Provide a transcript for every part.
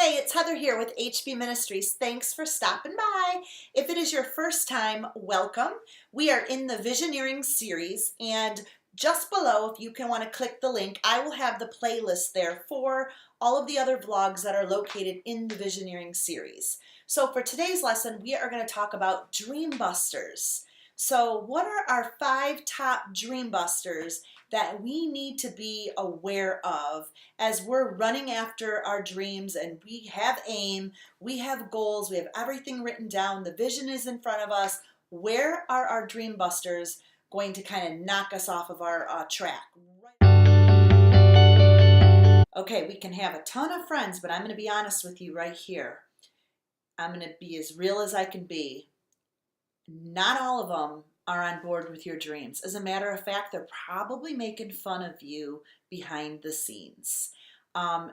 Hey, it's Heather here with HB Ministries. Thanks for stopping by. If it is your first time, welcome. We are in the Visioneering series, and just below, if you can want to click the link, I will have the playlist there for all of the other vlogs that are located in the Visioneering series. So for today's lesson, we are going to talk about dream busters. So what are our 5 top dream busters that we need to be aware of as we're running after our dreams and we have aim, we have goals, we have everything written down, the vision is in front of us. Where are our dream busters going to kind of knock us off of our track? Okay, we can have a ton of friends, but I'm going to be honest with you right here. I'm going to be as real as I can be. Not all of them are on board with your dreams. As a matter of fact, they're probably making fun of you behind the scenes.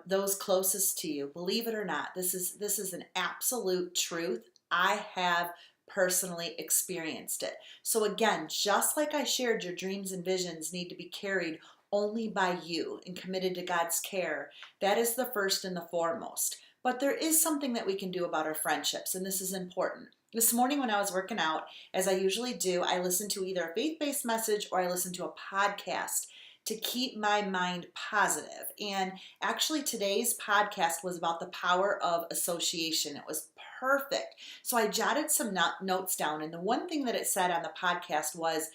Those closest to you, believe it or not, this is an absolute truth. I have personally experienced it. So again, just like I shared, your dreams and visions need to be carried only by you and committed to God's care. That is the first and the foremost. But there is something that we can do about our friendships, and this is important. This morning when I was working out, as I usually do, I listened to either a faith-based message or I listened to a podcast to keep my mind positive. And actually today's podcast was about the power of association. It was perfect. So I jotted some notes down, and the one thing that it said on the podcast was,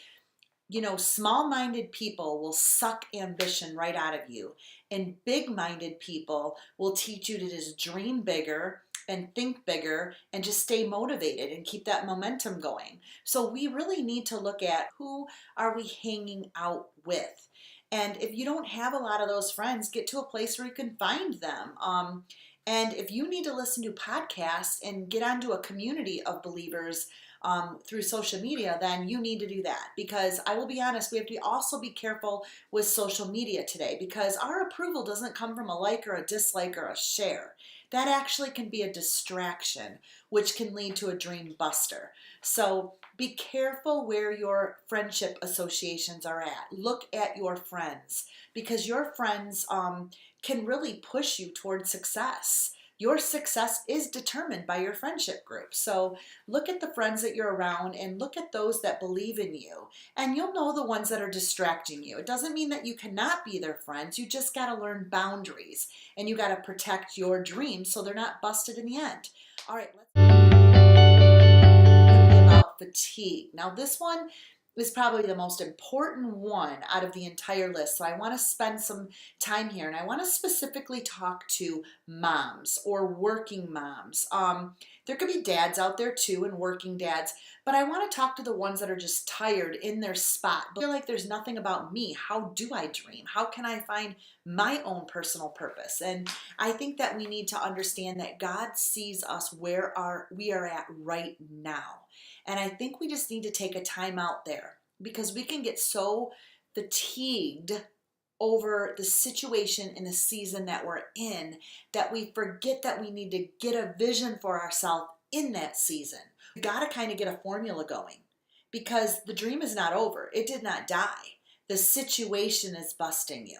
small-minded people will suck ambition right out of you, and big-minded people will teach you to just dream bigger and think bigger and just stay motivated and keep that momentum going. So we really need to look at who are we hanging out with. And if you don't have a lot of those friends, get to a place where you can find them. And if you need to listen to podcasts and get onto a community of believers through social media, then you need to do that. Because I will be honest, we have to also be careful with social media today, because our approval doesn't come from a like or a dislike or a share. That actually can be a distraction, which can lead to a dream buster. So be careful where your friendship associations are at. Look at your friends, because your friends can really push you toward success. Your success is determined by your friendship group. So look at the friends that you're around and look at those that believe in you. And you'll know the ones that are distracting you. It doesn't mean that you cannot be their friends. You just got to learn boundaries and you got to protect your dreams so they're not busted in the end. All right, let's be about fatigue. Now this one is probably the most important one out of the entire list. So I want to spend some time here, and I want to specifically talk to moms or working moms. There could be dads out there too, and working dads, but I want to talk to the ones that are just tired in their spot. But feel like there's nothing about me. How do I dream? How can I find my own personal purpose? And I think that we need to understand that God sees us where we are at right now. And I think we just need to take a time out there, because we can get so fatigued over the situation in the season that we're in that we forget that we need to get a vision for ourselves in that season. We got to kind of get a formula going, because the dream is not over. It did not die. The situation is busting you.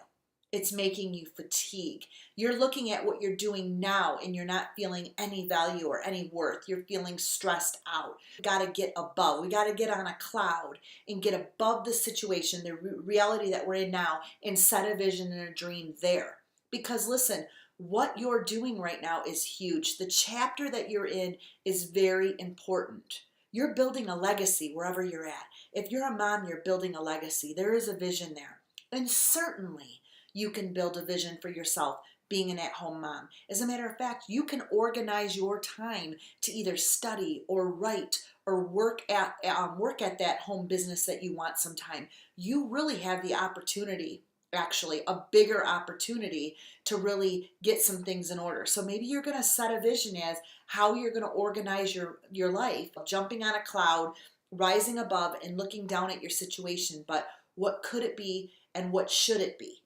It's making you fatigue. You're looking at what you're doing now and you're not feeling any value or any worth. You're feeling stressed out. We got to get above. We got to get on a cloud and get above the situation, the reality that we're in now, and set a vision and a dream there. Because listen, what you're doing right now is huge. The chapter that you're in is very important. You're building a legacy wherever you're at. If you're a mom, you're building a legacy. There is a vision there. And certainly, you can build a vision for yourself being an at-home mom. As a matter of fact, you can organize your time to either study or write or work at that home business that you want sometime. You really have the opportunity, actually a bigger opportunity, to really get some things in order. So maybe you're going to set a vision as how you're going to organize your life, jumping on a cloud, rising above and looking down at your situation. But what could it be and what should it be?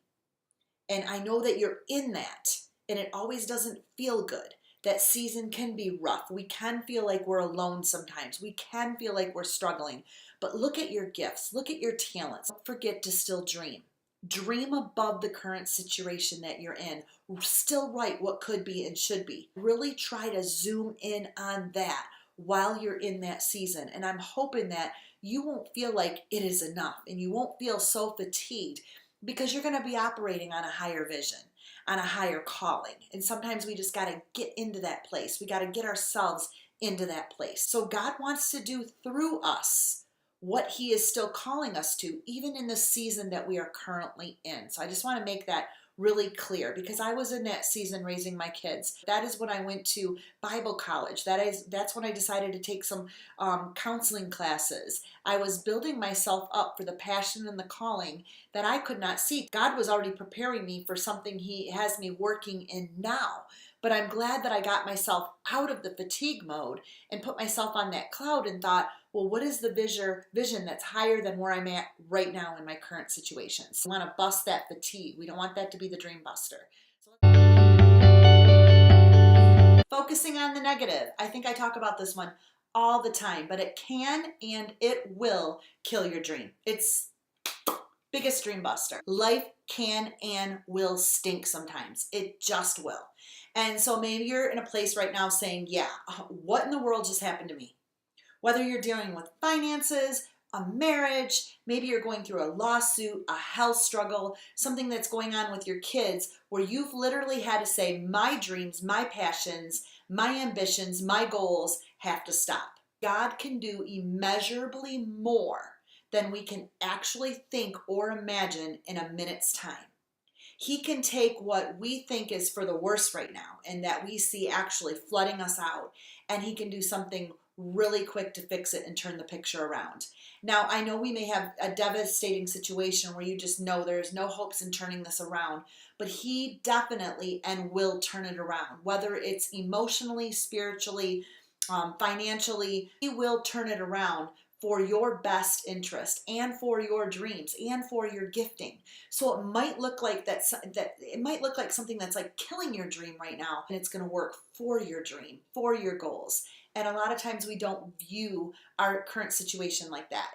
And I know that you're in that, and it always doesn't feel good. That season can be rough. We can feel like we're alone sometimes. We can feel like we're struggling. But look at your gifts. Look at your talents. Don't forget to still dream. Dream above the current situation that you're in. Still write what could be and should be. Really try to zoom in on that while you're in that season. And I'm hoping that you won't feel like it is enough and you won't feel so fatigued because you're going to be operating on a higher vision, on a higher calling. And sometimes we just got to get into that place. We got to get ourselves into that place. So God wants to do through us what he is still calling us to, even in the season that we are currently in. So I just want to make that really clear because I was in that season raising my kids. That is when I went to Bible college. That's when I decided to take some counseling classes. I was building myself up for the passion and the calling that I could not see. God was already preparing me for something he has me working in now. But I'm glad that I got myself out of the fatigue mode and put myself on that cloud and thought, well, what is the vision that's higher than where I'm at right now in my current situations? We want to bust that fatigue. We don't want that to be the dream buster. Focusing on the negative. I think I talk about this one all the time, but it can and it will kill your dream. It's biggest dream buster. Life can and will stink sometimes. It just will. And so maybe you're in a place right now saying, yeah, what in the world just happened to me? Whether you're dealing with finances, a marriage, maybe you're going through a lawsuit, a health struggle, something that's going on with your kids where you've literally had to say, my dreams, my passions, my ambitions, my goals have to stop. God can do immeasurably more than we can actually think or imagine in a minute's time. He can take what we think is for the worst right now and that we see actually flooding us out, and he can do something really quick to fix it and turn the picture around. Now, I know we may have a devastating situation where you just know there's no hopes in turning this around, but he definitely and will turn it around, whether it's emotionally, spiritually, financially. He will turn it around for your best interest and for your dreams and for your gifting. So it might look like that it might look like something that's like killing your dream right now, and it's going to work for your dream, for your goals. And a lot of times we don't view our current situation like that.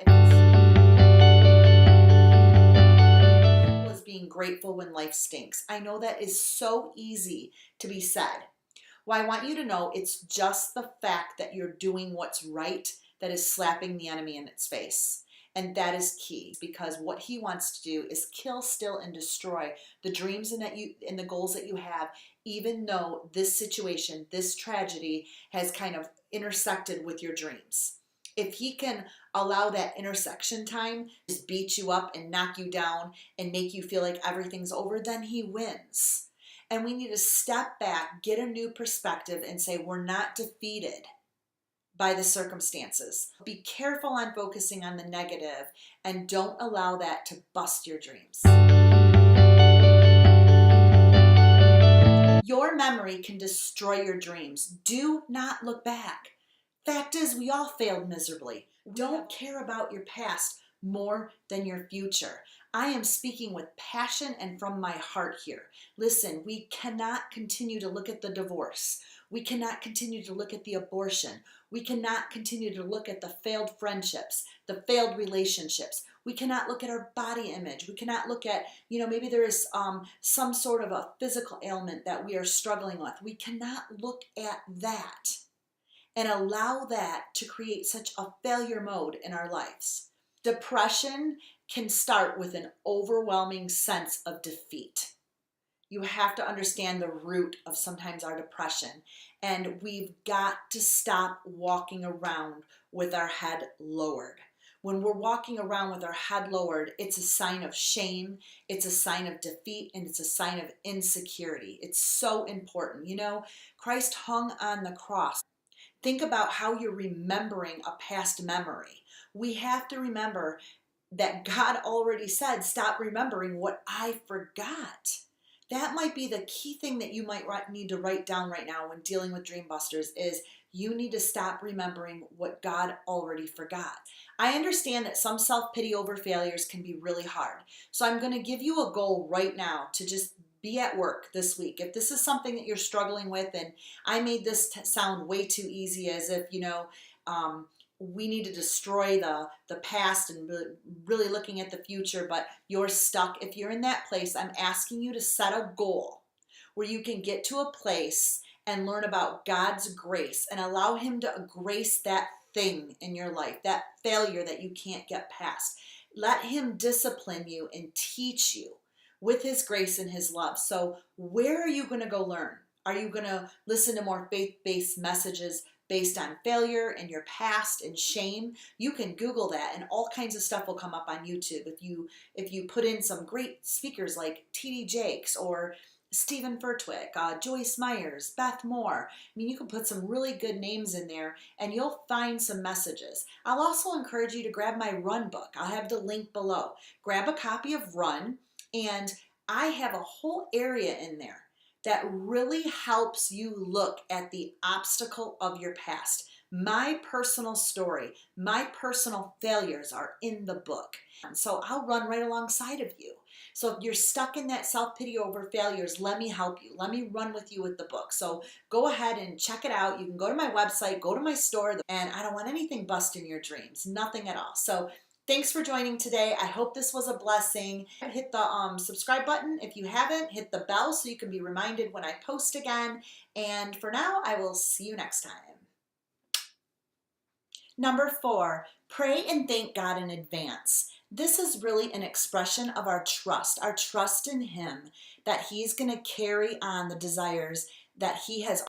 As being grateful when life stinks. I know that is so easy to be said. Well, I want you to know it's just the fact that you're doing what's right that is slapping the enemy in its face. And that is key, because what he wants to do is kill, steal, and destroy the dreams and the goals that you have, even though this situation, this tragedy has kind of intersected with your dreams. If he can allow that intersection time to just beat you up and knock you down and make you feel like everything's over, then he wins. And we need to step back, get a new perspective, and say we're not defeated by the circumstances. Be careful on focusing on the negative and don't allow that to bust your dreams. Your memory can destroy your dreams. Do not look back. Fact is, we all failed miserably. Don't care about your past more than your future. I am speaking with passion and from my heart here. Listen, we cannot continue to look at the divorce. We cannot continue to look at the abortion. We cannot continue to look at the failed friendships, the failed relationships. We cannot look at our body image. We cannot look at, maybe there is some sort of a physical ailment that we are struggling with. We cannot look at that and allow that to create such a failure mode in our lives. Depression can start with an overwhelming sense of defeat. You have to understand the root of sometimes our depression. And we've got to stop walking around with our head lowered. When we're walking around with our head lowered, it's a sign of shame, it's a sign of defeat, and it's a sign of insecurity. It's so important. Christ hung on the cross. Think about how you're remembering a past memory. We have to remember that God already said, stop remembering what I forgot. That might be the key thing that you might need to write down right now when dealing with dream busters is you need to stop remembering what God already forgot. I understand that some self-pity over failures can be really hard. So I'm going to give you a goal right now to just be at work this week. If this is something that you're struggling with, and I made this sound way too easy as if, we need to destroy the past and really looking at the future, but you're stuck. If you're in that place, I'm asking you to set a goal where you can get to a place and learn about God's grace and allow him to grace that thing in your life, that failure that you can't get past. Let him discipline you and teach you with his grace and his love. So where are you going to go learn? Are you going to listen to more faith-based messages based on failure and your past and shame? You can Google that and all kinds of stuff will come up on YouTube. If you put in some great speakers like T.D. Jakes or Stephen Furtwick, Joyce Myers, Beth Moore. I mean, you can put some really good names in there and you'll find some messages. I'll also encourage you to grab my Run book. I'll have the link below. Grab a copy of Run, and I have a whole area in there that really helps you look at the obstacle of your past. My personal story, my personal failures are in the book. So I'll run right alongside of you. So if you're stuck in that self-pity over failures, let me help you. Let me run with you with the book. So go ahead and check it out. You can go to my website, go to my store, and I don't want anything busting your dreams, nothing at all. So thanks for joining today. I hope this was a blessing. Hit the subscribe button if you haven't. Hit the bell so you can be reminded when I post again. And for now, I will see you next time. Number 4, pray and thank God in advance. This is really an expression of our trust in him, that he's going to carry on the desires that he has